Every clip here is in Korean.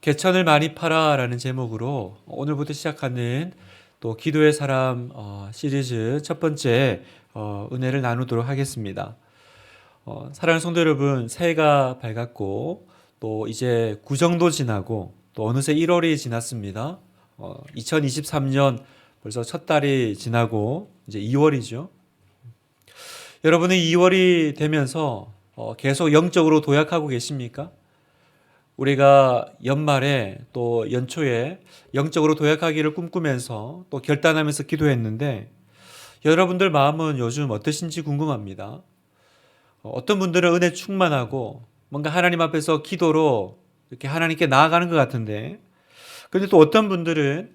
개천을 많이 팔아라는 제목으로 오늘부터 시작하는 또 기도의 사람 시리즈 첫 번째 은혜를 나누도록 하겠습니다. 사랑하는 성도 여러분, 새해가 밝았고 또 이제 구정도 지나고 또 어느새 1월이 지났습니다. 2023년 벌써 첫 달이 지나고 이제 2월이죠. 여러분은 2월이 되면서 계속 영적으로 도약하고 계십니까? 우리가 연말에 또 연초에 영적으로 도약하기를 꿈꾸면서 또 결단하면서 기도했는데 여러분들 마음은 요즘 어떠신지 궁금합니다. 어떤 분들은 은혜 충만하고 뭔가 하나님 앞에서 기도로 이렇게 하나님께 나아가는 것 같은데, 근데 또 어떤 분들은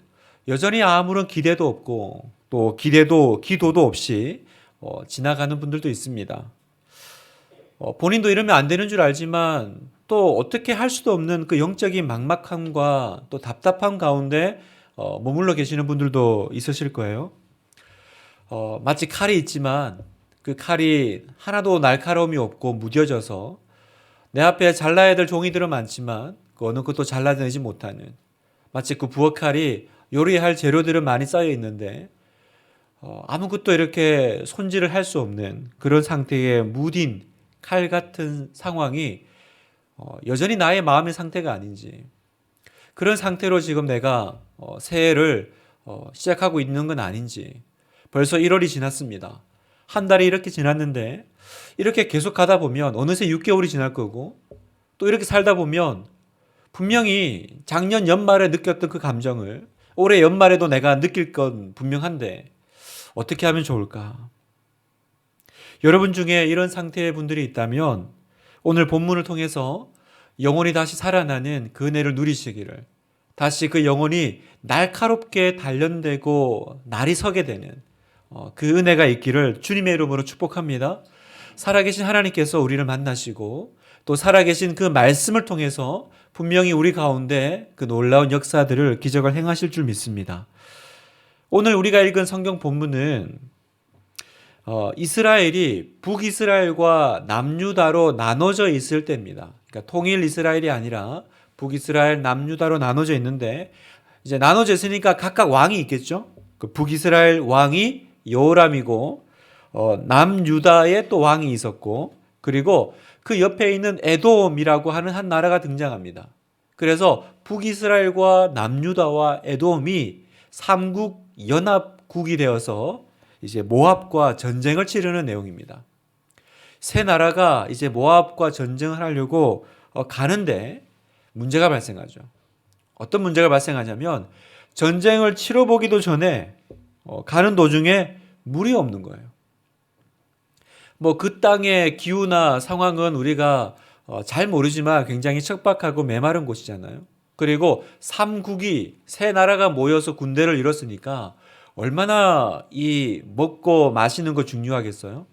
여전히 아무런 기대도 없고 또 기도도 없이 지나가는 분들도 있습니다. 본인도 이러면 안 되는 줄 알지만 또 어떻게 할 수도 없는 그 영적인 막막함과 또 답답함 가운데 머물러 계시는 분들도 있으실 거예요. 마치 칼이 있지만 그 칼이 하나도 날카로움이 없고 무뎌져서 내 앞에 잘라야 될 종이들은 많지만 그 어느 것도 잘라내지 못하는, 마치 그 부엌칼이 요리할 재료들은 많이 쌓여 있는데 아무것도 이렇게 손질을 할 수 없는 그런 상태의 무딘 칼 같은 상황이 여전히 나의 마음의 상태가 아닌지, 그런 상태로 지금 내가 새해를 시작하고 있는 건 아닌지. 벌써 1월이 지났습니다. 한 달이 이렇게 지났는데 이렇게 계속 가다 보면 어느새 6개월이 지날 거고, 또 이렇게 살다 보면 분명히 작년 연말에 느꼈던 그 감정을 올해 연말에도 내가 느낄 건 분명한데 어떻게 하면 좋을까? 여러분 중에 이런 상태의 분들이 있다면 오늘 본문을 통해서 영혼이 다시 살아나는 그 은혜를 누리시기를, 다시 그 영혼이 날카롭게 단련되고 날이 서게 되는 그 은혜가 있기를 주님의 이름으로 축복합니다. 살아계신 하나님께서 우리를 만나시고 또 살아계신 그 말씀을 통해서 분명히 우리 가운데 그 놀라운 역사들을, 기적을 행하실 줄 믿습니다. 오늘 우리가 읽은 성경 본문은 이스라엘이 북이스라엘과 남유다로 나눠져 있을 때입니다. 그러니까 통일 이스라엘이 아니라 북이스라엘, 남유다로 나눠져 있는데, 이제 나눠져 있으니까 각각 왕이 있겠죠. 그 북이스라엘 왕이 여호람이고 남유다에 또 왕이 있었고, 그리고 그 옆에 있는 에돔이라고 하는 한 나라가 등장합니다. 그래서 북이스라엘과 남유다와 에돔이 삼국 연합국이 되어서 이제 모압과 전쟁을 치르는 내용입니다. 세 나라가 이제 모압과 전쟁을 하려고 가는데 문제가 발생하죠. 어떤 문제가 발생하냐면 전쟁을 치러보기도 전에 가는 도중에 물이 없는 거예요. 뭐 그 땅의 기후나 상황은 우리가 잘 모르지만 굉장히 척박하고 메마른 곳이잖아요. 그리고 삼국이 세 나라가 모여서 군대를 이뤘으니까 얼마나 이 먹고 마시는 거 중요하겠어요?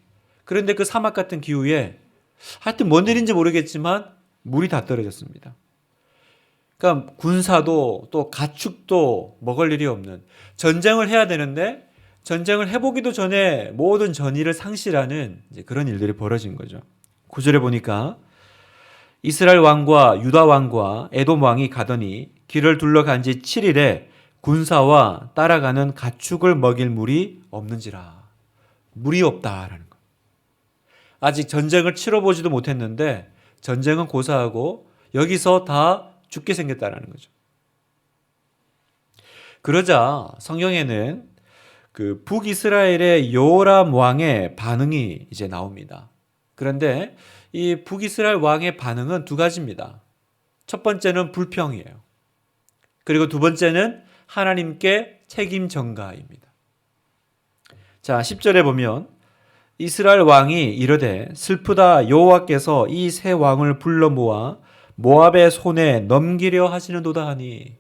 그런데 그 사막 같은 기후에 하여튼 뭔 일인지 모르겠지만 물이 다 떨어졌습니다. 그러니까 군사도 또 가축도 먹을 일이 없는, 전쟁을 해야 되는데 전쟁을 해보기도 전에 모든 전의를 상실하는 이제 그런 일들이 벌어진 거죠. 9절에 보니까 이스라엘 왕과 유다 왕과 에돔 왕이 가더니 길을 둘러간 지 7일에 군사와 따라가는 가축을 먹일 물이 없는지라. 물이 없다라는 거. 아직 전쟁을 치러보지도 못했는데 전쟁은 고사하고 여기서 다 죽게 생겼다라는 거죠. 그러자 성경에는 그 북이스라엘의 요람 왕의 반응이 이제 나옵니다. 그런데 이 북이스라엘 왕의 반응은 두 가지입니다. 첫 번째는 불평이에요. 그리고 두 번째는 하나님께 책임 전가입니다. 자, 10절에 보면 이스라엘 왕이 이르되 슬프다, 여호와께서 이 세 왕을 불러 모아 모압의 손에 넘기려 하시는도다 하니.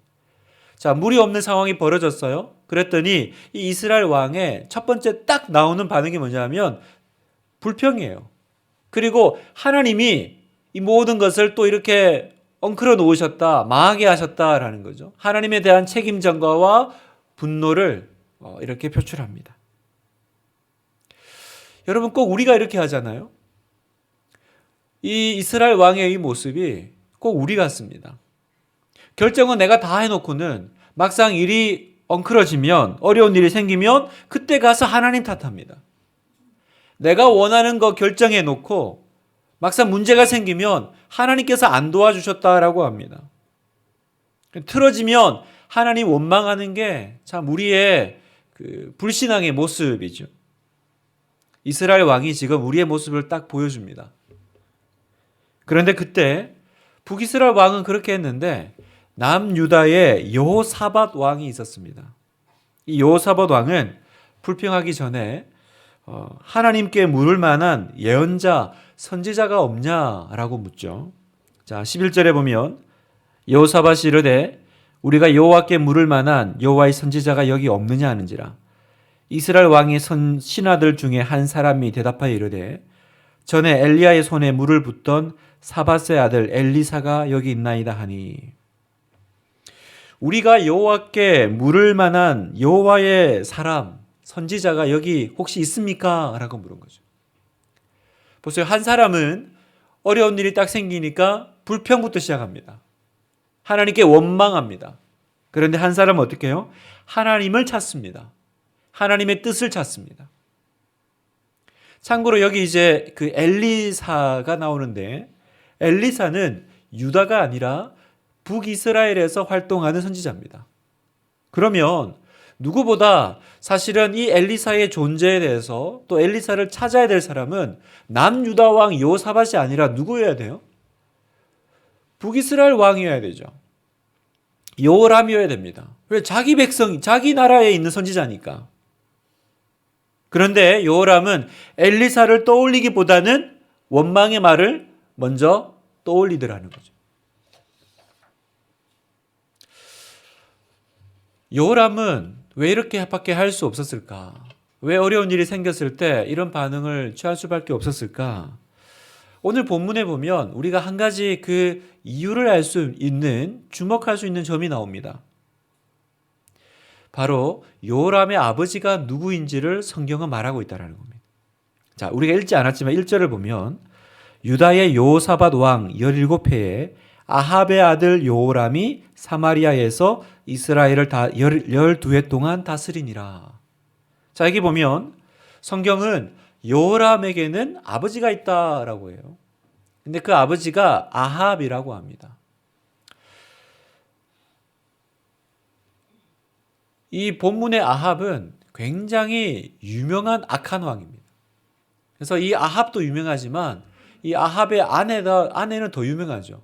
자, 물이 없는 상황이 벌어졌어요. 그랬더니 이 이스라엘 왕의 첫 번째 딱 나오는 반응이 뭐냐면 불평이에요. 그리고 하나님이 이 모든 것을 또 이렇게 엉클어 놓으셨다, 망하게 하셨다라는 거죠. 하나님에 대한 책임 전가와 분노를 이렇게 표출합니다. 여러분, 꼭 우리가 이렇게 하잖아요. 이 이스라엘 왕의 이 모습이 꼭 우리 같습니다. 결정은 내가 다 해놓고는 막상 일이 엉클어지면, 어려운 일이 생기면 그때 가서 하나님 탓합니다. 내가 원하는 거 결정해놓고 막상 문제가 생기면 하나님께서 안 도와주셨다라고 합니다. 틀어지면 하나님 원망하는 게 참 우리의 그 불신앙의 모습이죠. 이스라엘 왕이 지금 우리의 모습을 딱 보여줍니다. 그런데 그때 북이스라엘 왕은 그렇게 했는데 남유다에 여호사밧 왕이 있었습니다. 이 여호사밧 왕은 불평하기 전에 하나님께 물을 만한 예언자, 선지자가 없냐라고 묻죠. 자, 11절에 보면 여호사밧이 이르되 우리가 여호와께 물을 만한 여호와의 선지자가 여기 없느냐 하는지라. 이스라엘 왕의 신하들 중에 한 사람이 대답하여 이르되 전에 엘리야의 손에 물을 붓던 사밧의 아들 엘리사가 여기 있나이다 하니. 우리가 여호와께 물을 만한 여호와의 사람, 선지자가 여기 혹시 있습니까? 라고 물은 거죠. 보세요. 한 사람은 어려운 일이 딱 생기니까 불평부터 시작합니다. 하나님께 원망합니다. 그런데 한 사람은 어떻게 해요? 하나님을 찾습니다. 하나님의 뜻을 찾습니다. 참고로 여기 이제 그 엘리사가 나오는데 엘리사는 유다가 아니라 북이스라엘에서 활동하는 선지자입니다. 그러면 누구보다 사실은 이 엘리사의 존재에 대해서 또 엘리사를 찾아야 될 사람은 남유다 왕 여호사밧이 아니라 누구여야 돼요? 북이스라엘 왕이어야 되죠. 여호람이어야 됩니다. 왜? 자기 백성, 자기 나라에 있는 선지자니까. 그런데 여호람은 엘리사를 떠올리기보다는 원망의 말을 먼저 떠올리더라는 거죠. 여호람은 왜 이렇게밖에 할 수 없었을까? 왜 어려운 일이 생겼을 때 이런 반응을 취할 수밖에 없었을까? 오늘 본문에 보면 우리가 한 가지 그 이유를 알 수 있는, 주목할 수 있는 점이 나옵니다. 바로 여호람의 아버지가 누구인지를 성경은 말하고 있다는 겁니다. 자, 우리가 읽지 않았지만 1절을 보면 유다의 여호사밧 왕 17해에 아합의 아들 여호람이 사마리아에서 이스라엘을 12해 동안 다스리니라. 자, 여기 보면 성경은 여호람에게는 아버지가 있다라고 해요. 근데 그 아버지가 아합이라고 합니다. 이 본문의 아합은 굉장히 유명한 악한 왕입니다. 그래서 이 아합도 유명하지만 이 아합의 아내는 더 유명하죠.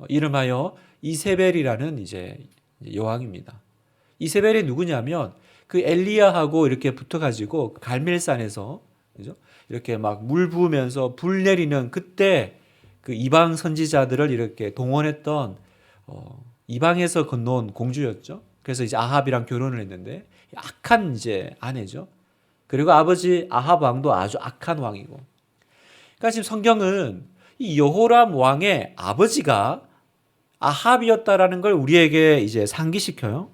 이름하여 이세벨이라는 이제 여왕입니다. 이세벨이 누구냐면 그 엘리야하고 이렇게 붙어가지고 갈멜산에서, 그죠? 이렇게 막 물 부으면서 불 내리는 그때 그 이방 선지자들을 이렇게 동원했던 이방에서 건너온 공주였죠. 그래서 이제 아합이랑 결혼을 했는데 악한 이제 아내죠. 그리고 아버지 아합 왕도 아주 악한 왕이고. 그러니까 지금 성경은 이 여호람 왕의 아버지가 아합이었다라는 걸 우리에게 이제 상기시켜요.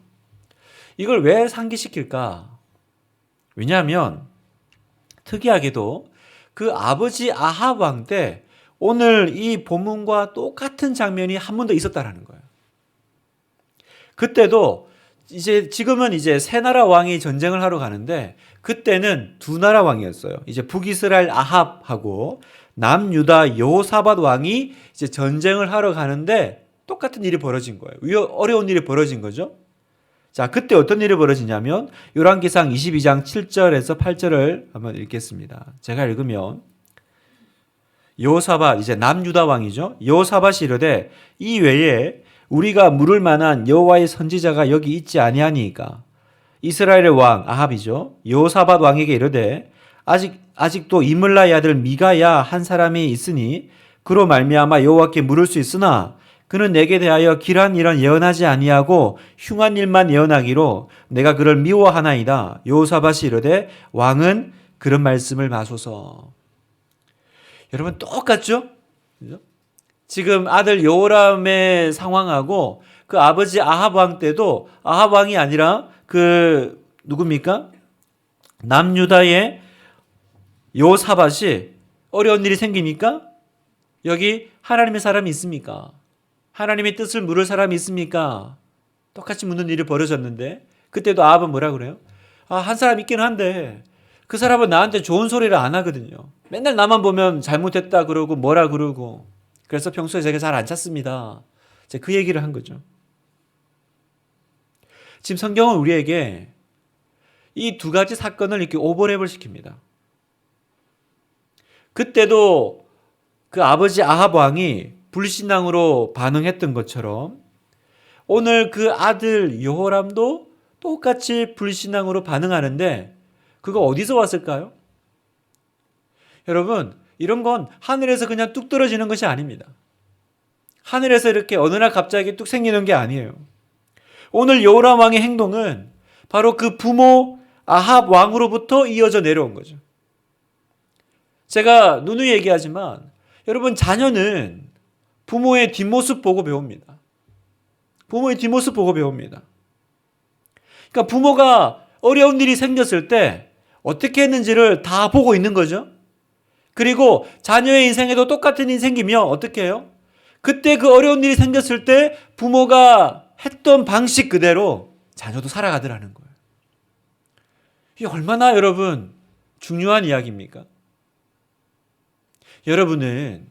이걸 왜 상기시킬까? 왜냐하면 특이하게도 그 아버지 아합 왕 때 오늘 이 본문과 똑같은 장면이 한 번 더 있었다라는 거예요. 그때도 이제 지금은 이제 세 나라 왕이 전쟁을 하러 가는데 그때는 두 나라 왕이었어요. 이제 북이스라엘 아합하고 남유다 여호사밧 왕이 이제 전쟁을 하러 가는데 똑같은 일이 벌어진 거예요. 어려운 일이 벌어진 거죠. 자, 그때 어떤 일이 벌어지냐면 열왕기상 22장 7절에서 8절을 한번 읽겠습니다. 제가 읽으면 여호사밧, 이제 남유다 왕이죠. 여호사밧이 이르되 이 외에 우리가 물을 만한 여호와의 선지자가 여기 있지 아니하니까. 이스라엘의 왕 아합이죠. 여호사밧 왕에게 이르되 아직도 이물라의 아들 미가야 한 사람이 있으니 그로 말미암아 여호와께 물을 수 있으나 그는 내게 대하여 길한 일은 예언하지 아니하고 흉한 일만 예언하기로 내가 그를 미워하나이다. 여호사밧이 이르되 왕은 그런 말씀을 마소서. 여러분 똑같죠? 그죠? 지금 아들 여호람의 상황하고 그 아버지 아합 왕 때도 아합 왕이 아니라 그 누굽니까? 남유다의 여호사밧이 어려운 일이 생기니까 여기 하나님의 사람이 있습니까? 하나님의 뜻을 물을 사람이 있습니까? 똑같이 묻는 일이 벌어졌는데 그때도 아합은 뭐라 그래요? 한 사람 있긴 한데 그 사람은 나한테 좋은 소리를 안 하거든요. 맨날 나만 보면 잘못했다 그러고 뭐라 그러고 그래서 평소에 제가 잘 안 찾습니다. 제가 그 얘기를 한 거죠. 지금 성경은 우리에게 이 두 가지 사건을 이렇게 오버랩을 시킵니다. 그때도 그 아버지 아합 왕이 불신앙으로 반응했던 것처럼 오늘 그 아들 여호람도 똑같이 불신앙으로 반응하는데 그거 어디서 왔을까요? 여러분, 이런 건 하늘에서 그냥 뚝 떨어지는 것이 아닙니다. 하늘에서 이렇게 어느 날 갑자기 뚝 생기는 게 아니에요. 오늘 여호람 왕의 행동은 바로 그 부모 아합 왕으로부터 이어져 내려온 거죠. 제가 누누이 얘기하지만 여러분, 자녀는 부모의 뒷모습 보고 배웁니다. 부모의 뒷모습 보고 배웁니다. 그러니까 부모가 어려운 일이 생겼을 때 어떻게 했는지를 다 보고 있는 거죠. 그리고 자녀의 인생에도 똑같은 일이 생기면 어떻게 해요? 그때 그 어려운 일이 생겼을 때 부모가 했던 방식 그대로 자녀도 살아가더라는 거예요. 이게 얼마나 여러분 중요한 이야기입니까? 여러분은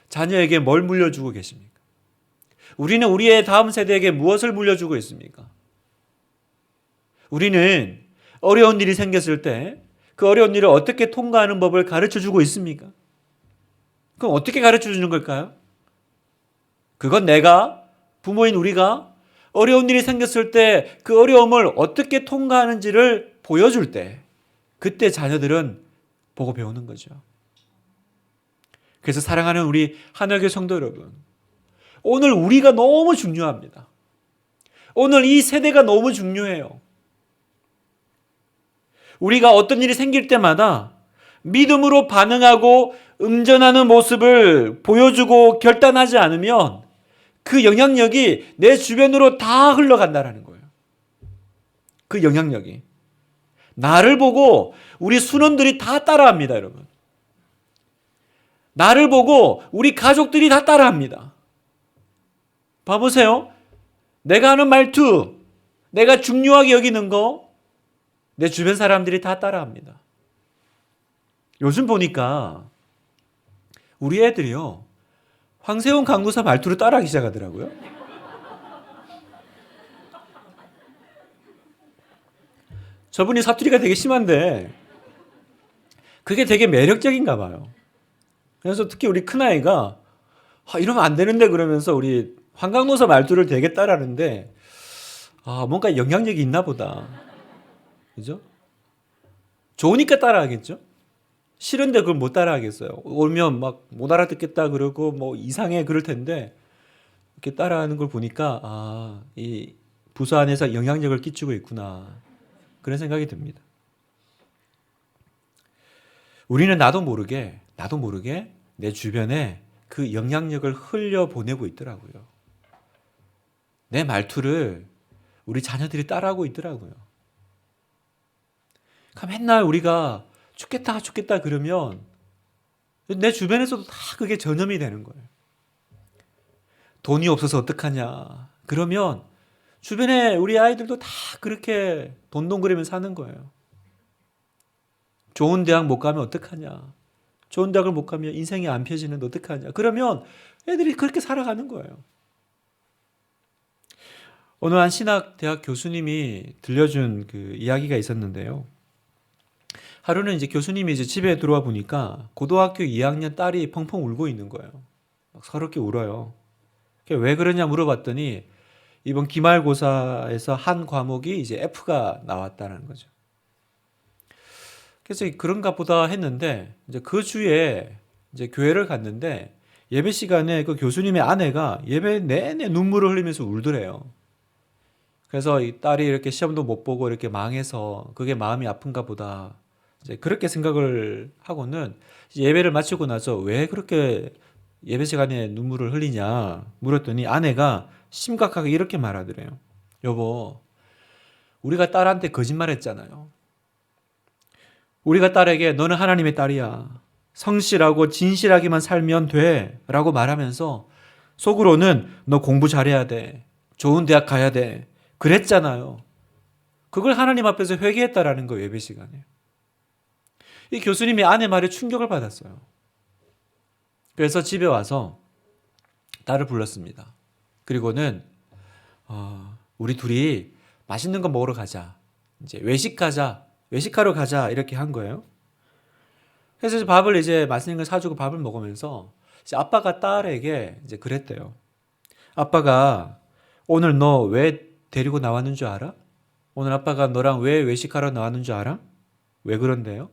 자녀에게 뭘 물려주고 계십니까? 우리는 우리의 다음 세대에게 무엇을 물려주고 있습니까? 우리는 어려운 일이 생겼을 때 그 어려운 일을 어떻게 통과하는 법을 가르쳐주고 있습니까? 그럼 어떻게 가르쳐주는 걸까요? 그건 내가, 부모인 우리가 어려운 일이 생겼을 때 그 어려움을 어떻게 통과하는지를 보여줄 때 그때 자녀들은 보고 배우는 거죠. 그래서 사랑하는 우리 하늘교회 성도 여러분, 오늘 우리가 너무 중요합니다. 오늘 이 세대가 너무 중요해요. 우리가 어떤 일이 생길 때마다 믿음으로 반응하고 응전하는 모습을 보여주고 결단하지 않으면 그 영향력이 내 주변으로 다 흘러간다는 거예요. 그 영향력이. 나를 보고 우리 순원들이 다 따라합니다, 여러분. 나를 보고 우리 가족들이 다 따라합니다. 봐보세요. 내가 하는 말투, 내가 중요하게 여기는 거, 내 주변 사람들이 다 따라합니다. 요즘 보니까 우리 애들이요, 황세훈 강도사 말투를 따라하기 시작하더라고요. 저분이 사투리가 되게 심한데 그게 되게 매력적인가 봐요. 그래서 특히 우리 큰아이가 이러면 안 되는데 그러면서 우리 황강도사 말투를 되게 따라하는데 뭔가 영향력이 있나 보다. 그죠? 좋으니까 따라하겠죠? 싫은데 그걸 못 따라하겠어요. 오면 막 못 알아듣겠다 그러고 뭐 이상해 그럴 텐데 이렇게 따라하는 걸 보니까 이 부서 안에서 영향력을 끼치고 있구나. 그런 생각이 듭니다. 우리는 나도 모르게 내 주변에 그 영향력을 흘려보내고 있더라고요. 내 말투를 우리 자녀들이 따라하고 있더라고요. 맨날 우리가 죽겠다 그러면 내 주변에서도 다 그게 전염이 되는 거예요. 돈이 없어서 어떡하냐 그러면 주변에 우리 아이들도 다 그렇게 돈동그리면서 사는 거예요. 좋은 대학 못 가면 어떡하냐, 좋은 대학을 못 가면 인생이 안 펴지는데 어떡하냐, 그러면 애들이 그렇게 살아가는 거예요. 오늘 한 신학대학 교수님이 들려준 그 이야기가 있었는데요. 하루는 이제 교수님이 이제 집에 들어와 보니까 고등학교 2학년 딸이 펑펑 울고 있는 거예요. 막 서럽게 울어요. 왜 그러냐 물어봤더니 이번 기말고사에서 한 과목이 이제 F가 나왔다는 거죠. 그래서 그런가 보다 했는데 이제 그 주에 이제 교회를 갔는데 예배 시간에 그 교수님의 아내가 예배 내내 눈물을 흘리면서 울더래요. 그래서 이 딸이 이렇게 시험도 못 보고 이렇게 망해서 그게 마음이 아픈가 보다. 이제 그렇게 생각을 하고는 예배를 마치고 나서 왜 그렇게 예배 시간에 눈물을 흘리냐 물었더니 아내가 심각하게 이렇게 말하더래요. 여보, 우리가 딸한테 거짓말했잖아요. 우리가 딸에게 너는 하나님의 딸이야, 성실하고 진실하게만 살면 돼 라고 말하면서 속으로는 너 공부 잘해야 돼. 좋은 대학 가야 돼. 그랬잖아요. 그걸 하나님 앞에서 회개했다라는 거예요. 예배 시간에. 이 교수님이 아내 말에 충격을 받았어요. 그래서 집에 와서 딸을 불렀습니다. 그리고는 우리 둘이 맛있는 거 먹으러 가자. 이제 외식하러 가자 이렇게 한 거예요. 그래서 밥을 이제 맛있는 걸 사주고 밥을 먹으면서 이제 아빠가 딸에게 이제 그랬대요. 아빠가 오늘 너 왜 데리고 나왔는 줄 알아? 오늘 아빠가 너랑 왜 외식하러 나왔는 줄 알아? 왜 그런데요?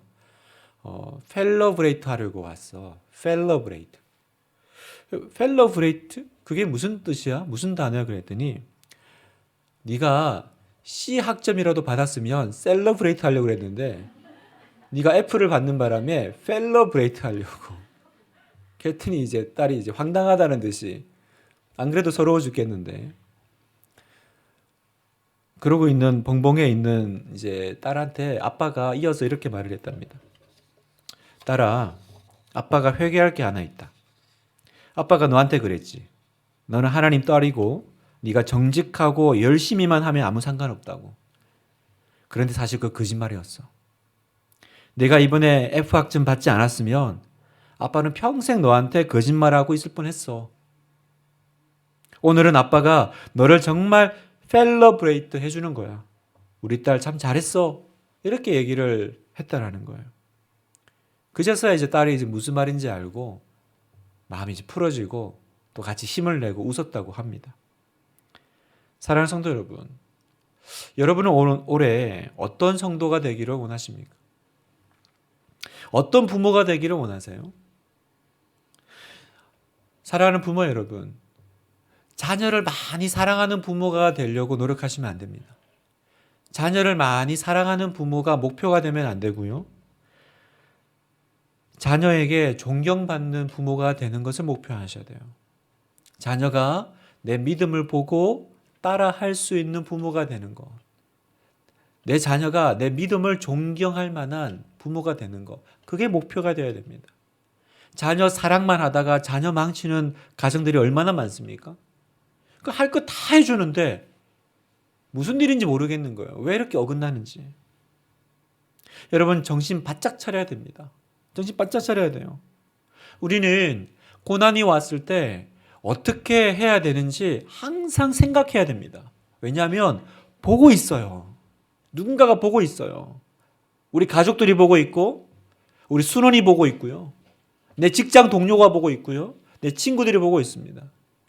펠러브레이트 하려고 왔어. 펠러브레이트. 펠러브레이트? 그게 무슨 뜻이야? 무슨 단어야? 그랬더니 네가 C 학점이라도 받았으면 셀러브레이트 하려고 그랬는데 네가 F를 받는 바람에 펠러브레이트 하려고. 그랬더니 이제 딸이 이제 황당하다는 듯이 안 그래도 서러워 죽겠는데 그러고 있는 벙벙해 있는 이제 딸한테 아빠가 이어서 이렇게 말을 했답니다. 딸아, 아빠가 회개할 게 하나 있다. 아빠가 너한테 그랬지. 너는 하나님 딸이고 네가 정직하고 열심히만 하면 아무 상관없다고. 그런데 사실 그 거짓말이었어. 내가 이번에 F학점 받지 않았으면 아빠는 평생 너한테 거짓말하고 있을 뻔했어. 오늘은 아빠가 너를 정말 셀러브레이트 해주는 거야. 우리 딸 참 잘했어. 이렇게 얘기를 했다라는 거예요. 그제서야 이제 딸이 이제 무슨 말인지 알고 마음이 이제 풀어지고 또 같이 힘을 내고 웃었다고 합니다. 사랑하는 성도 여러분, 여러분은 올해 어떤 성도가 되기를 원하십니까? 어떤 부모가 되기를 원하세요? 사랑하는 부모 여러분, 자녀를 많이 사랑하는 부모가 되려고 노력하시면 안 됩니다. 자녀를 많이 사랑하는 부모가 목표가 되면 안 되고요. 자녀에게 존경받는 부모가 되는 것을 목표하셔야 돼요. 자녀가 내 믿음을 보고 따라 할 수 있는 부모가 되는 것. 내 자녀가 내 믿음을 존경할 만한 부모가 되는 것. 그게 목표가 되어야 됩니다. 자녀 사랑만 하다가 자녀 망치는 가정들이 얼마나 많습니까? 할 거 다 해주는데 무슨 일인지 모르겠는 거예요. 왜 이렇게 어긋나는지. 여러분 정신 바짝 차려야 됩니다. 정신 바짝 차려야 돼요. 우리는 고난이 왔을 때 어떻게 해야 되는지 항상 생각해야 됩니다. 왜냐하면 보고 있어요. 누군가가 보고 있어요. 우리 가족들이 보고 있고 우리 순원이 보고 있고요. 내 직장 동료가 보고 있고요. 내 친구들이 보고 있습니다.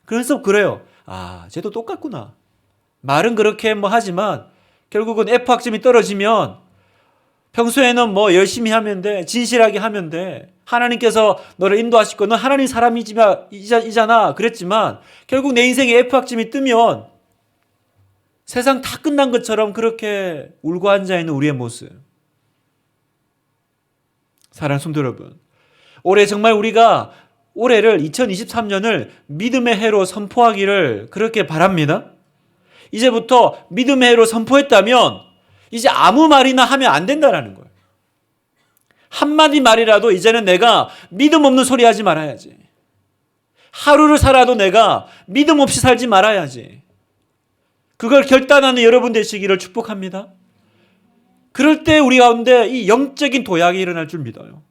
그래서 그래요. 아, 쟤도 똑같구나. 말은 그렇게 하지만 결국은 F학점이 떨어지면 평소에는 열심히 하면 돼. 진실하게 하면 돼. 하나님께서 너를 인도하실 거. 너 하나님 사람이잖아. 그랬지만 결국 내 인생에 F학점이 뜨면 세상 다 끝난 것처럼 그렇게 울고 앉아있는 우리의 모습. 사랑하는 성도 여러분, 올해 정말 우리가 올해를 2023년을 믿음의 해로 선포하기를 그렇게 바랍니다. 이제부터 믿음의 해로 선포했다면 이제 아무 말이나 하면 안 된다라는 거예요. 한마디 말이라도 이제는 내가 믿음 없는 소리 하지 말아야지. 하루를 살아도 내가 믿음 없이 살지 말아야지. 그걸 결단하는 여러분 되시기를 축복합니다. 그럴 때 우리 가운데 이 영적인 도약이 일어날 줄 믿어요.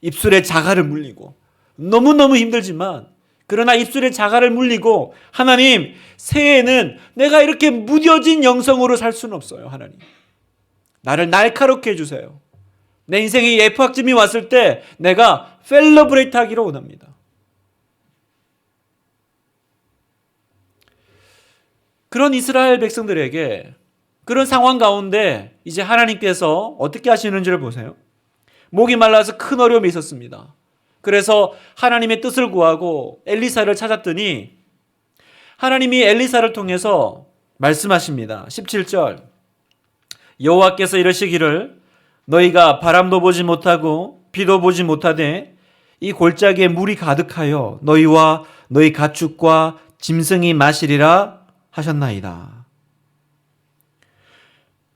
입술에 자갈을 물리고 너무너무 힘들지만 그러나 입술에 자갈을 물리고 하나님 새해에는 내가 이렇게 무뎌진 영성으로 살 수는 없어요. 하나님 나를 날카롭게 해주세요. 내 인생에 F학점이 왔을 때 내가 셀러브레이트 하기를 원합니다. 그런 이스라엘 백성들에게 그런 상황 가운데 이제 하나님께서 어떻게 하시는지를 보세요. 목이 말라서 큰 어려움이 있었습니다. 그래서 하나님의 뜻을 구하고 엘리사를 찾았더니 하나님이 엘리사를 통해서 말씀하십니다. 17절 여호와께서 이러시기를 너희가 바람도 보지 못하고 비도 보지 못하되 이 골짜기에 물이 가득하여 너희와 너희 가축과 짐승이 마시리라 하셨나이다.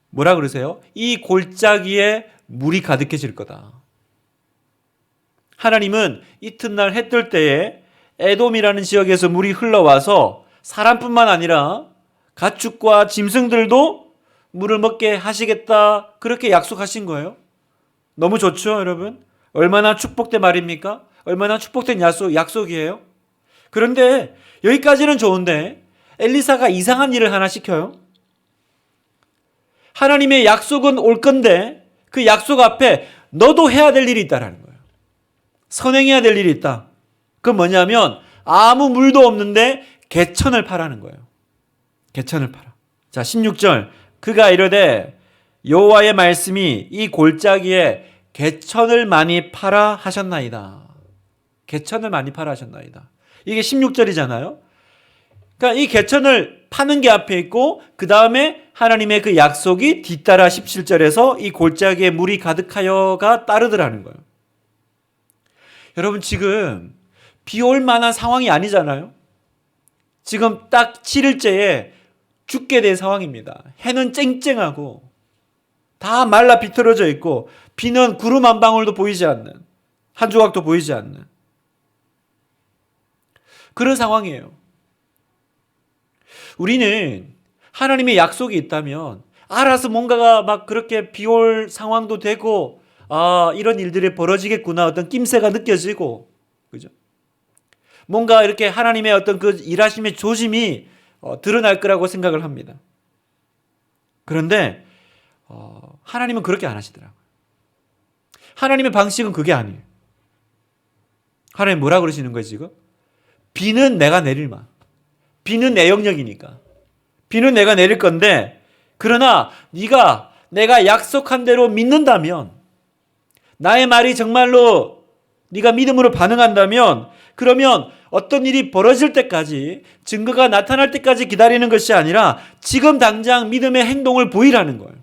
뭐라 그러세요? 이 골짜기에 물이 가득해질 거다. 하나님은 이튿날 해 뜰 때에 에돔이라는 지역에서 물이 흘러와서 사람뿐만 아니라 가축과 짐승들도 물을 먹게 하시겠다, 그렇게 약속하신 거예요. 너무 좋죠, 여러분? 얼마나 축복된 말입니까? 얼마나 축복된 약속이에요? 그런데 여기까지는 좋은데 엘리사가 이상한 일을 하나 시켜요. 하나님의 약속은 올 건데 그 약속 앞에 너도 해야 될 일이 있다라는 거예요. 선행해야 될 일이 있다. 그건 뭐냐면 아무 물도 없는데 개천을 파라는 거예요. 개천을 팔아. 자, 16절. 그가 이르되 여호와의 말씀이 이 골짜기에 개천을 많이 팔아 하셨나이다. 개천을 많이 팔아 하셨나이다. 이게 16절이잖아요. 그러니까 이 개천을 파는 게 앞에 있고 그 다음에 하나님의 그 약속이 뒤따라 17절에서 이 골짜기에 물이 가득하여가 따르더라는 거예요. 여러분, 지금 비 올 만한 상황이 아니잖아요. 지금 딱 7일째에 죽게 된 상황입니다. 해는 쨍쨍하고 다 말라 비틀어져 있고 비는 구름 한 방울도 보이지 않는, 한 조각도 보이지 않는 그런 상황이에요. 우리는 하나님의 약속이 있다면 알아서 뭔가가 막 그렇게 비 올 상황도 되고 이런 일들이 벌어지겠구나, 어떤 낌새가 느껴지고, 그죠? 뭔가 이렇게 하나님의 어떤 그 일하심의 조짐이 드러날 거라고 생각을 합니다. 그런데 하나님은 그렇게 안 하시더라고요. 하나님의 방식은 그게 아니에요. 하나님 뭐라 그러시는 거예요 지금? 비는 내가 내릴만. 비는 내 영역이니까. 비는 내가 내릴 건데, 그러나 네가 내가 약속한 대로 믿는다면, 나의 말이 정말로 네가 믿음으로 반응한다면, 그러면 어떤 일이 벌어질 때까지, 증거가 나타날 때까지 기다리는 것이 아니라 지금 당장 믿음의 행동을 보이라는 거예요.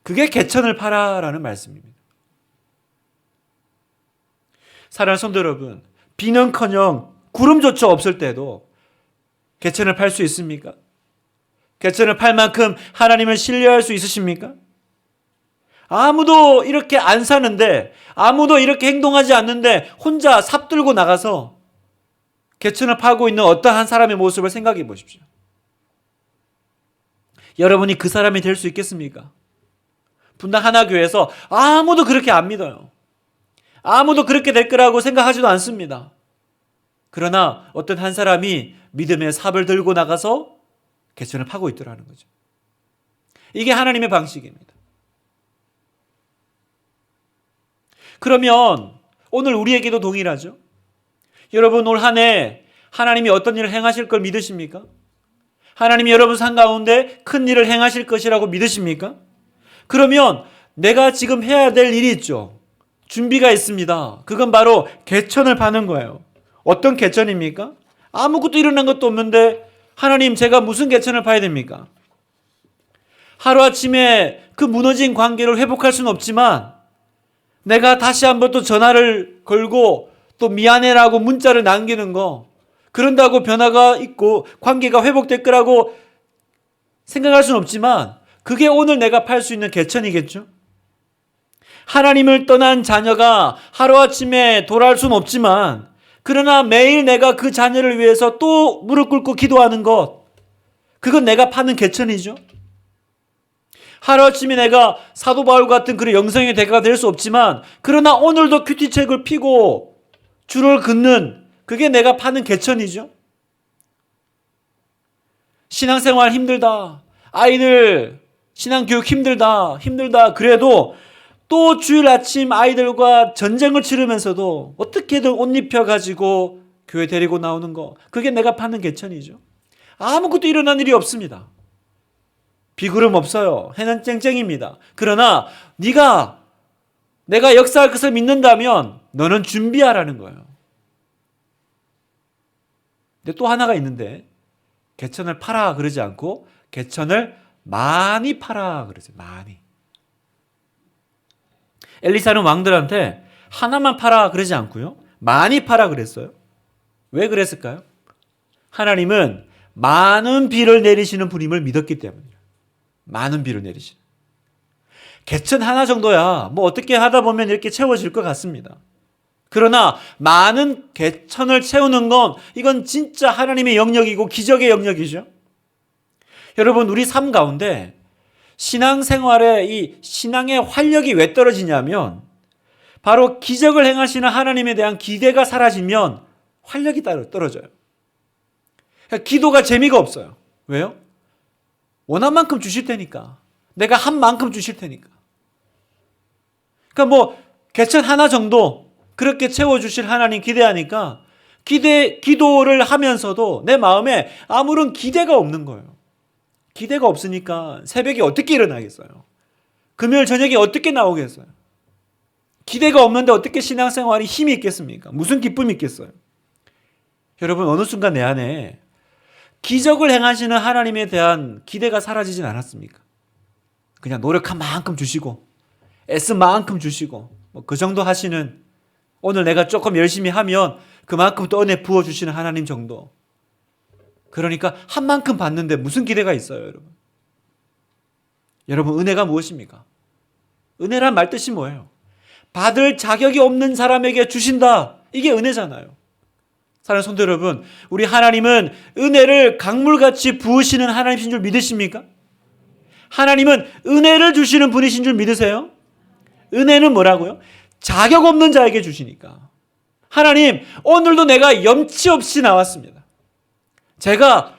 그게 개천을 파라라는 말씀입니다. 사랑하는 성도 여러분, 비는커녕 구름조차 없을 때도 개천을 팔 수 있습니까? 개천을 팔 만큼 하나님을 신뢰할 수 있으십니까? 아무도 이렇게 안 사는데, 아무도 이렇게 행동하지 않는데 혼자 삽 들고 나가서 개천을 파고 있는 어떠한 사람의 모습을 생각해 보십시오. 여러분이 그 사람이 될 수 있겠습니까? 분당 하나교회에서 아무도 그렇게 안 믿어요. 아무도 그렇게 될 거라고 생각하지도 않습니다. 그러나 어떤 한 사람이 믿음의 삽을 들고 나가서 개천을 파고 있더라는 거죠. 이게 하나님의 방식입니다. 그러면 오늘 우리에게도 동일하죠. 여러분, 올 한 해 하나님이 어떤 일을 행하실 걸 믿으십니까? 하나님이 여러분 삶 가운데 큰 일을 행하실 것이라고 믿으십니까? 그러면 내가 지금 해야 될 일이 있죠. 준비가 있습니다. 그건 바로 개천을 파는 거예요. 어떤 개천입니까? 아무것도 일어난 것도 없는데 하나님, 제가 무슨 개천을 파야 됩니까? 하루아침에 그 무너진 관계를 회복할 수는 없지만 내가 다시 한번 또 전화를 걸고 또 미안해라고 문자를 남기는 거, 그런다고 변화가 있고 관계가 회복될 거라고 생각할 수는 없지만 그게 오늘 내가 팔 수 있는 개천이겠죠? 하나님을 떠난 자녀가 하루아침에 돌아올 수는 없지만, 그러나 매일 내가 그 자녀를 위해서 또 무릎 꿇고 기도하는 것, 그건 내가 파는 개천이죠. 하루아침에 내가 사도 바울 같은 그런 영성의 대가가 될 수 없지만, 그러나 오늘도 큐티책을 피고 줄을 긋는, 그게 내가 파는 개천이죠. 신앙생활 힘들다, 아이들 신앙교육 힘들다, 그래도 또 주일 아침 아이들과 전쟁을 치르면서도 어떻게든 옷 입혀가지고 교회 데리고 나오는 거, 그게 내가 파는 개천이죠. 아무것도 일어난 일이 없습니다. 비구름 없어요. 해는 쨍쨍입니다. 그러나 내가 역사할 것을 믿는다면 너는 준비하라는 거예요. 근데 또 하나가 있는데, 개천을 팔아 그러지 않고 개천을 많이 팔아 그러세요. 많이. 엘리사는 왕들한테 하나만 팔아 그러지 않고요, 많이 팔아 그랬어요. 왜 그랬을까요? 하나님은 많은 비를 내리시는 분임을 믿었기 때문이에요. 많은 비를 내리시는. 개천 하나 정도야 뭐 어떻게 하다 보면 이렇게 채워질 것 같습니다. 그러나 많은 개천을 채우는 건 이건 진짜 하나님의 영역이고 기적의 영역이죠. 여러분, 우리 삶 가운데 신앙생활에 이 신앙의 활력이 왜 떨어지냐면 바로 기적을 행하시는 하나님에 대한 기대가 사라지면 활력이 떨어져요. 기도가 재미가 없어요. 왜요? 원한 만큼 주실 테니까. 내가 한 만큼 주실 테니까. 그러니까 뭐 개천 하나 정도 그렇게 채워주실 하나님 기대하니까 기도를 하면서도 내 마음에 아무런 기대가 없는 거예요. 기대가 없으니까 새벽에 어떻게 일어나겠어요? 금요일 저녁에 어떻게 나오겠어요? 기대가 없는데 어떻게 신앙생활이 힘이 있겠습니까? 무슨 기쁨이 있겠어요? 여러분, 어느 순간 내 안에 기적을 행하시는 하나님에 대한 기대가 사라지진 않았습니까? 그냥 노력한 만큼 주시고 애쓴 만큼 주시고 뭐 그 정도 하시는, 오늘 내가 조금 열심히 하면 그만큼 또 은혜 부어주시는 하나님 정도. 그러니까 한 만큼 받는데 무슨 기대가 있어요, 여러분? 여러분, 은혜가 무엇입니까? 은혜란 말뜻이 뭐예요? 받을 자격이 없는 사람에게 주신다. 이게 은혜잖아요. 사랑하는 성도 여러분, 우리 하나님은 은혜를 강물같이 부으시는 하나님이신 줄 믿으십니까? 하나님은 은혜를 주시는 분이신 줄 믿으세요? 은혜는 뭐라고요? 자격 없는 자에게 주시니까. 하나님, 오늘도 내가 염치 없이 나왔습니다. 제가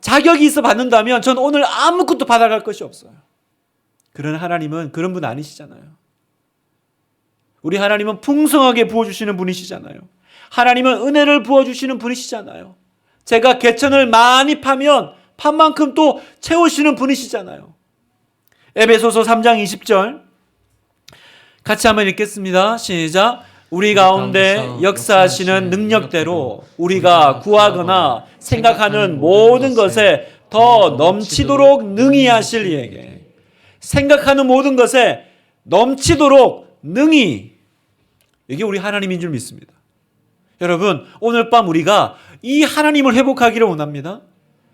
자격이 있어 받는다면 전 오늘 아무것도 받아갈 것이 없어요. 그런 하나님은 그런 분 아니시잖아요. 우리 하나님은 풍성하게 부어주시는 분이시잖아요. 하나님은 은혜를 부어주시는 분이시잖아요. 제가 개천을 많이 파면 판 만큼 또 채우시는 분이시잖아요. 에베소서 3장 20절 같이 한번 읽겠습니다. 시작. 우리 가운데 역사하시는 능력대로 우리가 구하거나 생각하는 모든 것에 더 넘치도록 능히 하실 이에게. 생각하는 모든 것에 넘치도록 능히. 이게 우리 하나님인 줄 믿습니다. 여러분, 오늘 밤 우리가 이 하나님을 회복하기를 원합니다.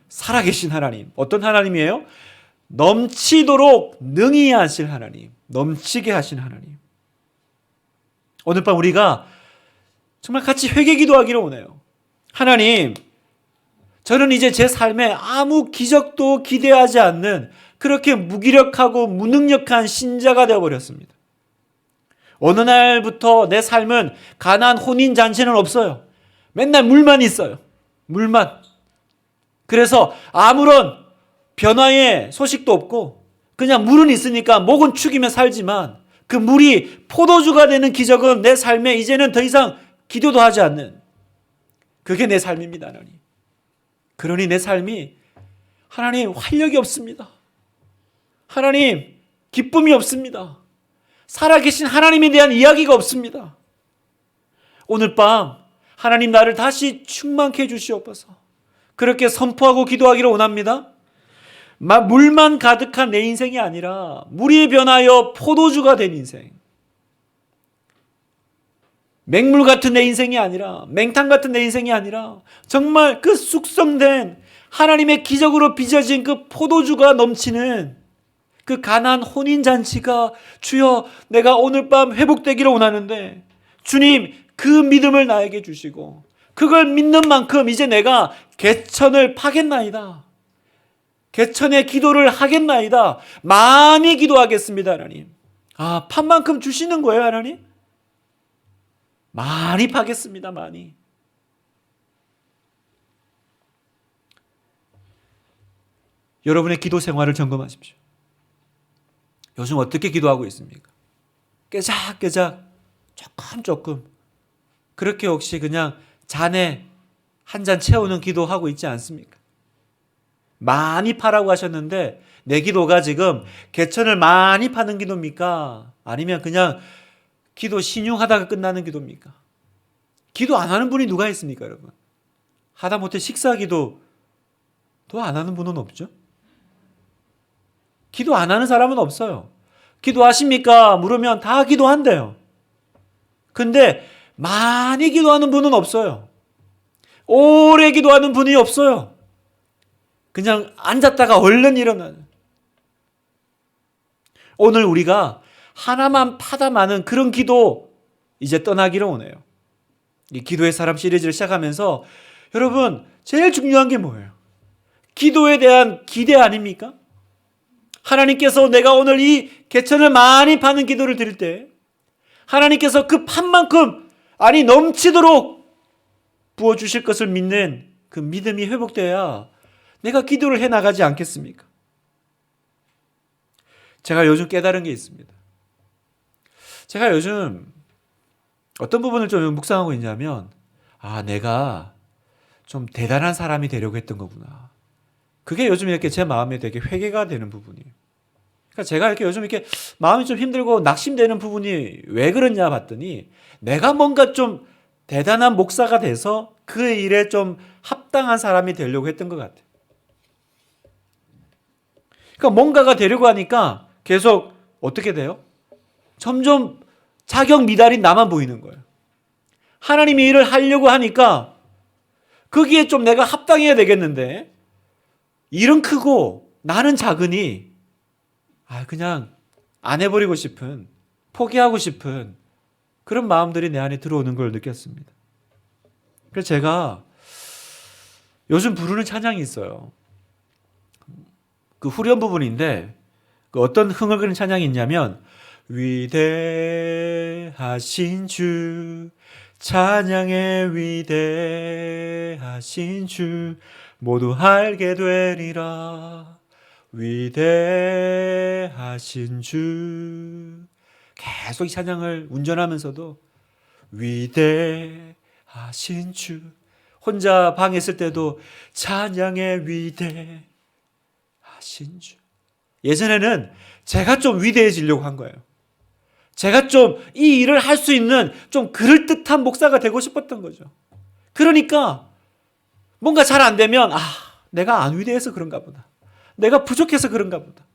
살아계신 하나님. 어떤 하나님이에요? 넘치도록 능히 하실 하나님. 넘치게 하신 하나님. 오늘 밤 우리가 정말 같이 회개 기도하기를 원해요. 하나님, 저는 이제 제 삶에 아무 기적도 기대하지 않는 그렇게 무기력하고 무능력한 신자가 되어버렸습니다. 어느 날부터 내 삶은 가난 혼인잔치는 없어요. 맨날 물만 있어요. 물만. 그래서 아무런 변화의 소식도 없고 그냥 물은 있으니까 목은 축이며 살지만 그 물이 포도주가 되는 기적은 내 삶에 이제는 더 이상 기도도 하지 않는, 그게 내 삶입니다, 하나님. 그러니 내 삶이 하나님 활력이 없습니다. 하나님 기쁨이 없습니다. 살아계신 하나님에 대한 이야기가 없습니다. 오늘 밤 하나님 나를 다시 충만케 해주시옵소서. 그렇게 선포하고 기도하기를 원합니다. 물만 가득한 내 인생이 아니라 물이 변하여 포도주가 된 인생. 맹물 같은 내 인생이 아니라, 맹탕 같은 내 인생이 아니라 정말 그 숙성된 하나님의 기적으로 빚어진 그 포도주가 넘치는 그 가난 혼인잔치가, 주여 내가 오늘 밤 회복되기를 원하는데 주님 그 믿음을 나에게 주시고 그걸 믿는 만큼 이제 내가 개천을 파겠나이다. 개천의 기도를 하겠나이다. 많이 기도하겠습니다, 하나님. 아, 판만큼 주시는 거예요, 하나님? 많이 파겠습니다, 많이. 여러분의 기도 생활을 점검하십시오. 요즘 어떻게 기도하고 있습니까? 깨작깨작, 조금. 그렇게 혹시 그냥 잔에 한 잔 채우는 기도하고 있지 않습니까? 많이 파라고 하셨는데 내 기도가 지금 개천을 많이 파는 기도입니까? 아니면 그냥 기도 신용하다가 끝나는 기도입니까? 기도 안 하는 분이 누가 있습니까, 여러분? 하다못해 식사 기도도 안 하는 분은 없죠? 기도 안 하는 사람은 없어요. 기도하십니까? 물으면 다 기도한대요. 근데 많이 기도하는 분은 없어요. 오래 기도하는 분이 없어요. 그냥 앉았다가 얼른 일어나는. 오늘 우리가 하나만 파다 마는 그런 기도 이제 떠나기로 오네요. 이 기도의 사람 시리즈를 시작하면서 여러분 제일 중요한 게 뭐예요? 기도에 대한 기대 아닙니까? 하나님께서 내가 오늘 이 개천을 많이 파는 기도를 드릴 때 하나님께서 그 판만큼 아니 넘치도록 부어주실 것을 믿는 그 믿음이 회복되어야 내가 기도를 해나가지 않겠습니까? 제가 요즘 깨달은 게 있습니다. 제가 요즘 어떤 부분을 좀 묵상하고 있냐면 내가 좀 대단한 사람이 되려고 했던 거구나. 그게 요즘 이렇게 제 마음에 되게 회개가 되는 부분이에요. 그러니까 제가 이렇게 요즘 이렇게 마음이 좀 힘들고 낙심되는 부분이 왜 그러냐 봤더니 내가 뭔가 좀 대단한 목사가 돼서 그 일에 좀 합당한 사람이 되려고 했던 것 같아요. 그러니까 뭔가가 되려고 하니까 계속 어떻게 돼요? 점점 자격 미달인 나만 보이는 거예요. 하나님이 일을 하려고 하니까 거기에 좀 내가 합당해야 되겠는데 일은 크고 나는 작으니 그냥 안 해버리고 싶은, 포기하고 싶은 그런 마음들이 내 안에 들어오는 걸 느꼈습니다. 그래서 제가 요즘 부르는 찬양이 있어요. 그 후렴 부분인데 그 어떤 흥얼거리는 찬양이 있냐면 위대하신 주 찬양의 위대하신 주 모두 알게 되리라 위대하신 주 계속 이 찬양을 운전하면서도 위대하신 주 혼자 방에 있을 때도 찬양의 위대하신 주 예전에는 제가 좀 위대해지려고 한 거예요. 제가 좀 이 일을 할 수 있는 좀 그럴듯한 목사가 되고 싶었던 거죠. 그러니까 뭔가 잘 안 되면 내가 안 위대해서 그런가 보다. 내가 부족해서 그런가 보다.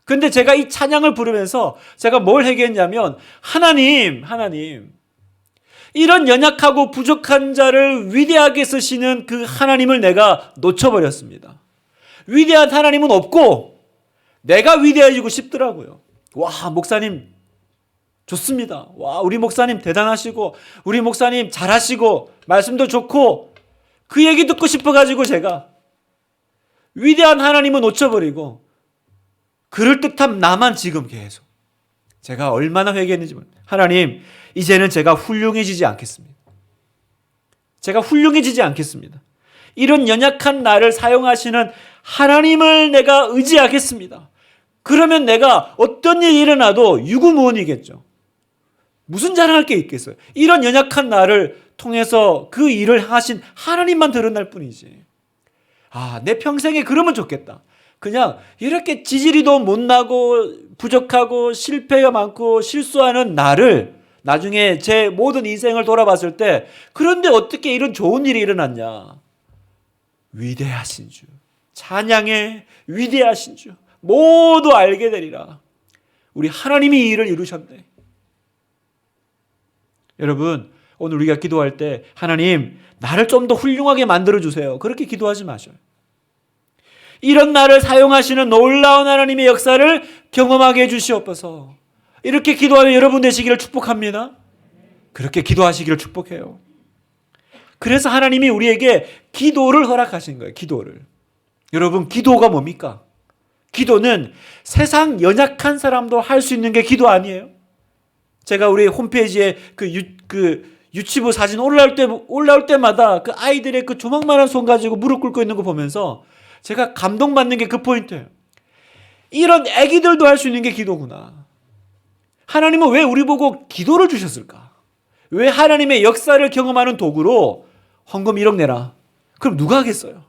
근데 제가 이 찬양을 부르면서 제가 뭘 회개했냐면 하나님 이런 연약하고 부족한 자를 위대하게 쓰시는 그 하나님을 내가 놓쳐버렸습니다. 위대한 하나님은 없고 내가 위대해지고 싶더라고요. 와, 목사님 좋습니다. 와, 우리 목사님 대단하시고 우리 목사님 잘하시고 말씀도 좋고 그 얘기 듣고 싶어가지고 제가 위대한 하나님은 놓쳐버리고 그럴듯한 나만 지금 계속 제가 얼마나 회개했는지 하나님 이제는 제가 훌륭해지지 않겠습니다. 제가 훌륭해지지 않겠습니다. 이런 연약한 나를 사용하시는 하나님을 내가 의지하겠습니다. 그러면 내가 어떤 일이 일어나도 유구무원이겠죠. 무슨 자랑할 게 있겠어요. 이런 연약한 나를 통해서 그 일을 하신 하나님만 드러날 뿐이지. 내 평생에 그러면 좋겠다. 그냥 이렇게 지지리도 못나고 부족하고 실패가 많고 실수하는 나를 나중에 제 모든 인생을 돌아봤을 때 그런데 어떻게 이런 좋은 일이 일어났냐. 위대하신 주. 찬양의 위대하신 주. 모두 알게 되리라. 우리 하나님이 이 일을 이루셨네. 여러분 오늘 우리가 기도할 때 하나님 나를 좀 더 훌륭하게 만들어주세요. 그렇게 기도하지 마셔요. 이런 나를 사용하시는 놀라운 하나님의 역사를 경험하게 해주시옵소서. 이렇게 기도하는 여러분 되시기를 축복합니다. 그렇게 기도하시기를 축복해요. 그래서 하나님이 우리에게 기도를 허락하신 거예요. 기도를. 여러분 기도가 뭡니까? 기도는 세상 연약한 사람도 할 수 있는 게 기도 아니에요? 제가 우리 홈페이지에 그 유치부 사진 올라올 때마다 그 아이들의 그 조망만한 손 가지고 무릎 꿇고 있는 거 보면서 제가 감동받는 게 그 포인트예요. 이런 애기들도 할 수 있는 게 기도구나. 하나님은 왜 우리 보고 기도를 주셨을까? 왜 하나님의 역사를 경험하는 도구로 헌금 1억 내라. 그럼 누가 하겠어요?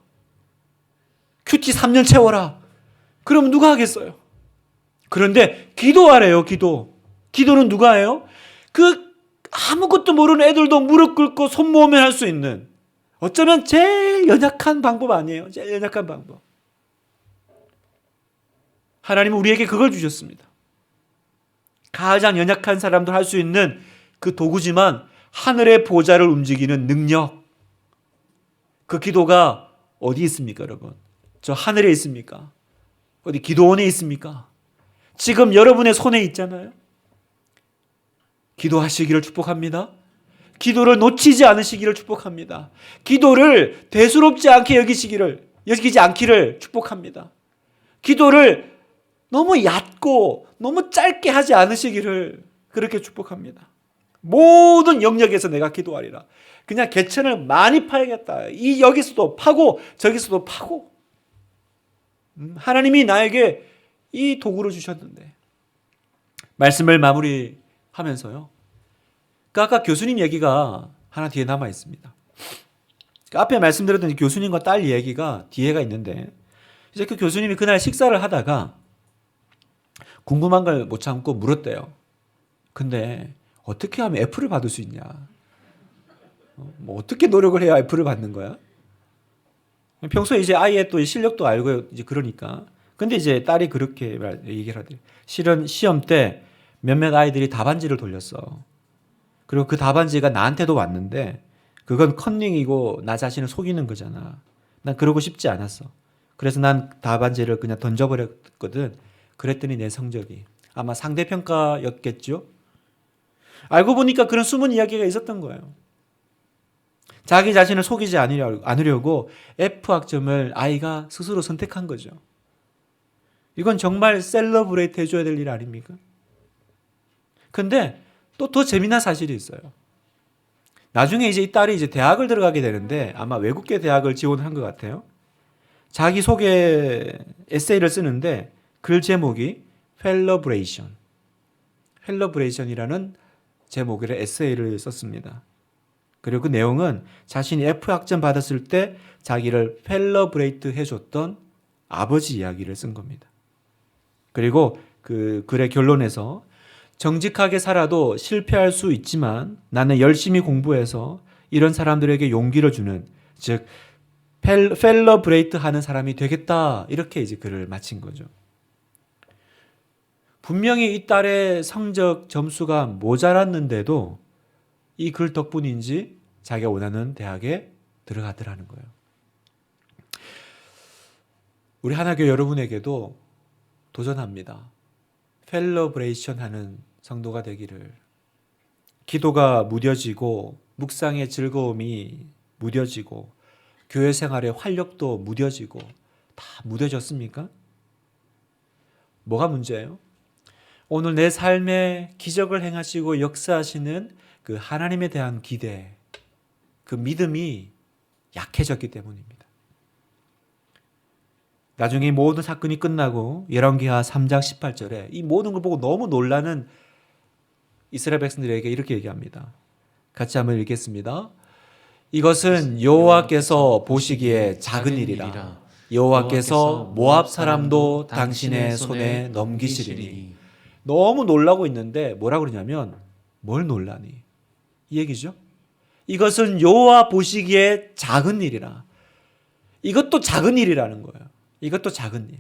큐티 3년 채워라. 그럼 누가 하겠어요? 그런데 기도하래요. 기도는 누가 해요? 그 아무것도 모르는 애들도 무릎 꿇고 손 모으면 할 수 있는 어쩌면 제일 연약한 방법 아니에요? 제일 연약한 방법. 하나님은 우리에게 그걸 주셨습니다. 가장 연약한 사람도 할 수 있는 그 도구지만 하늘의 보좌를 움직이는 능력. 그 기도가 어디 있습니까, 여러분? 저 하늘에 있습니까? 어디 기도원에 있습니까? 지금 여러분의 손에 있잖아요. 기도하시기를 축복합니다. 기도를 놓치지 않으시기를 축복합니다. 기도를 대수롭지 않게 여기지 않기를 축복합니다. 기도를 너무 얕고 너무 짧게 하지 않으시기를 그렇게 축복합니다. 모든 영역에서 내가 기도하리라. 그냥 개천을 많이 파야겠다. 여기서도 파고 저기서도 파고. 하나님이 나에게 이 도구를 주셨는데. 말씀을 마무리하면서요. 아까 교수님 얘기가 하나 뒤에 남아 있습니다. 앞에 말씀드렸던 교수님과 딸 얘기가 뒤에가 있는데, 이제 그 교수님이 그날 식사를 하다가 궁금한 걸 못 참고 물었대요. 근데 어떻게 하면 F를 받을 수 있냐? 뭐 어떻게 노력을 해야 F를 받는 거야? 평소에 이제 아이의 또 실력도 알고 이제 그러니까. 근데 이제 딸이 그렇게 얘기를 하대요. 실은 시험 때 몇몇 아이들이 답안지를 돌렸어. 그리고 그 답안지가 나한테도 왔는데 그건 컨닝이고 나 자신을 속이는 거잖아. 난 그러고 싶지 않았어. 그래서 난 답안지를 그냥 던져버렸거든. 그랬더니 내 성적이 아마 상대평가였겠죠? 알고 보니까 그런 숨은 이야기가 있었던 거예요. 자기 자신을 속이지 않으려고 F학점을 아이가 스스로 선택한 거죠. 이건 정말 셀러브레이트 해줘야 될 일 아닙니까? 근데 또 더 재미난 사실이 있어요. 나중에 이제 이 딸이 이제 대학을 들어가게 되는데 아마 외국계 대학을 지원한 것 같아요. 자기 소개 에세이를 쓰는데 글 제목이 펠러브레이션. 펠러브레이션이라는 제목의 에세이를 썼습니다. 그리고 그 내용은 자신이 F학점 받았을 때 자기를 펠러브레이트 해줬던 아버지 이야기를 쓴 겁니다. 그리고 그 글의 결론에서 정직하게 살아도 실패할 수 있지만 나는 열심히 공부해서 이런 사람들에게 용기를 주는, 즉 펠러브레이트 하는 사람이 되겠다, 이렇게 이제 글을 마친 거죠. 분명히 이 딸의 성적 점수가 모자랐는데도 이 글 덕분인지 자기가 원하는 대학에 들어가더라는 거예요. 우리 하나교회 여러분에게도 도전합니다. 펠러브레이션 하는 성도가 되기를. 기도가 무뎌지고 묵상의 즐거움이 무뎌지고 교회 생활의 활력도 무뎌지고 다 무뎌졌습니까? 뭐가 문제예요? 오늘 내 삶에 기적을 행하시고 역사하시는 그 하나님에 대한 기대, 그 믿음이 약해졌기 때문입니다. 나중에 이 모든 사건이 끝나고 열왕기하 3장 18절에 이 모든 걸 보고 너무 놀라는 이스라엘 백성들에게 이렇게 얘기합니다. 같이 한번 읽겠습니다. 이것은 여호와께서 보시기에 작은 일이라. 여호와께서 모압 사람도 당신의 손에 넘기시리니. 너무 놀라고 있는데 뭐라고 그러냐면, 뭘 놀라니? 이 얘기죠. 이것은 여호와 보시기에 작은 일이라. 이것도 작은 일이라는 거예요. 이것도 작은 일.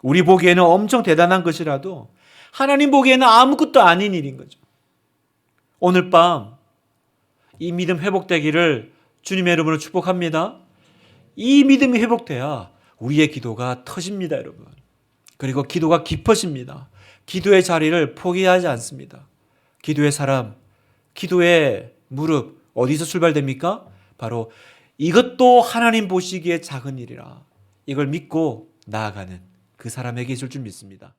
우리 보기에는 엄청 대단한 것이라도 하나님 보기에는 아무것도 아닌 일인 거죠. 오늘 밤 이 믿음 회복되기를 주님의 이름으로 축복합니다. 이 믿음이 회복돼야 우리의 기도가 터집니다, 여러분. 그리고 기도가 깊어집니다. 기도의 자리를 포기하지 않습니다. 기도의 사람, 기도의 무릎, 어디서 출발됩니까? 바로 이것도 하나님 보시기에 작은 일이라. 이걸 믿고 나아가는 그 사람에게 있을 줄 믿습니다.